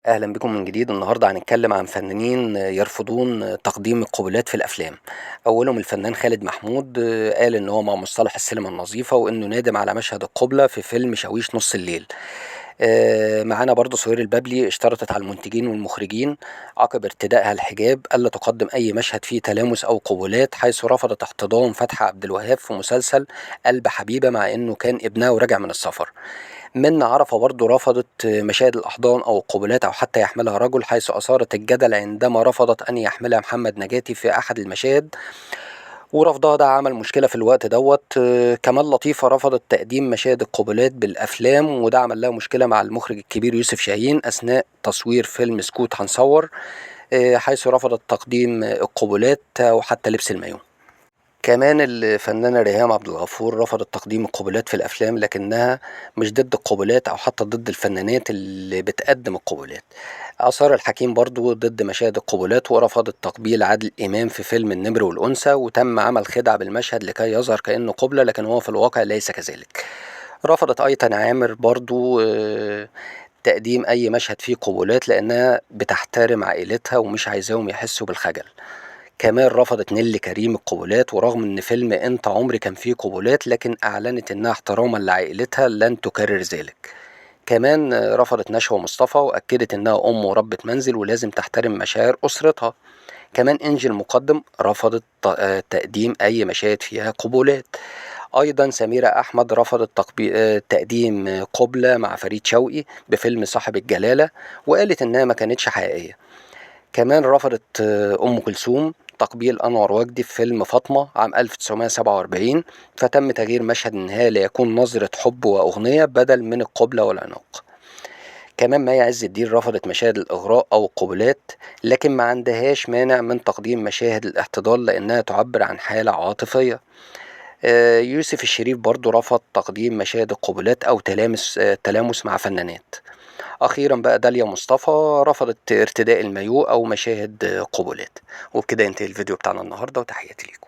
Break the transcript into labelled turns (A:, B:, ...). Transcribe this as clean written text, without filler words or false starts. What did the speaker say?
A: أهلا بكم من جديد. النهاردة هنتكلم عن فنانين يرفضون تقديم القبلات في الأفلام. أولهم الفنان خالد محمود. قال إن هو مع مصطلح السينما النظيفة وإنه نادم على مشهد القبلة في فيلم شاويش نص الليل. معانا برضو سهير البابلي اشترطت على المنتجين والمخرجين عقب ارتدائها الحجاب ألا تقدم أي مشهد فيه تلامس أو قبلات، حيث رفضت احتضان فتحي عبد الوهاب في مسلسل قلب حبيبة مع إنه كان ابنها وراجع من السفر. منة عرفة برضو رفضت مشاهد الأحضان أو القبلات أو حتى يحملها رجل، حيث أثارت الجدل عندما رفضت أن يحملها محمد نجاتي في أحد المشاهد، ورفضها ده عمل مشكلة في الوقت دوت. كمال لطيفة رفضت تقديم مشاهد القبلات بالأفلام، وده عمل لها مشكلة مع المخرج الكبير يوسف شاهين أثناء تصوير فيلم سكوت هنصور، حيث رفضت تقديم القبلات وحتى لبس المايو. كمان الفنانة ريهام عبد الغفور رفضت تقديم القبلات في الأفلام، لكنها مش ضد القبلات أو حتى ضد الفنانات اللي بتقدم القبلات. آثار الحكيم برضو ضد مشاهد القبلات ورفضت تقبيل عادل إمام في فيلم النمر والأنثى، وتم عمل خدعة بالمشهد لكي يظهر كأنه قبلة لكن هو في الواقع ليس كذلك. رفضت أيتن عامر برضو تقديم أي مشهد فيه قبلات لأنها بتحترم عائلتها ومش عايزاهم يحسوا بالخجل. كمان رفضت نيللي كريم القبلات، ورغم ان فيلم انت عمري كان فيه قبلات لكن اعلنت انها احتراما لعائلتها لن تكرر ذلك. كمان رفضت نشوى مصطفى واكدت انها ام وربة منزل ولازم تحترم مشاعر اسرتها. كمان انجي المقدم رفضت تقديم اي مشاهد فيها قبلات. ايضا سميرة احمد رفضت تقديم قبلة مع فريد شوقي بفيلم صاحب الجلالة، وقالت انها ما كانتش حقيقية. كمان رفضت أم كلثوم تقبيل أنور وجدي في فيلم فاطمة عام 1947، فتم تغيير مشهد النهاية ليكون نظرة حب وأغنية بدل من القبلة والعناق. كمان مي عز الدين رفضت مشاهد الإغراء أو القبلات، لكن ما عندهاش مانع من تقديم مشاهد الاحتضان لأنها تعبر عن حالة عاطفية. يوسف الشريف برضو رفض تقديم مشاهد القبلات أو تلامس مع فنانات. أخيرا بقى داليا مصطفى رفضت ارتداء المايو أو مشاهد قبلات. وبكده ينتهي الفيديو بتاعنا النهاردة، وتحياتي ليكم.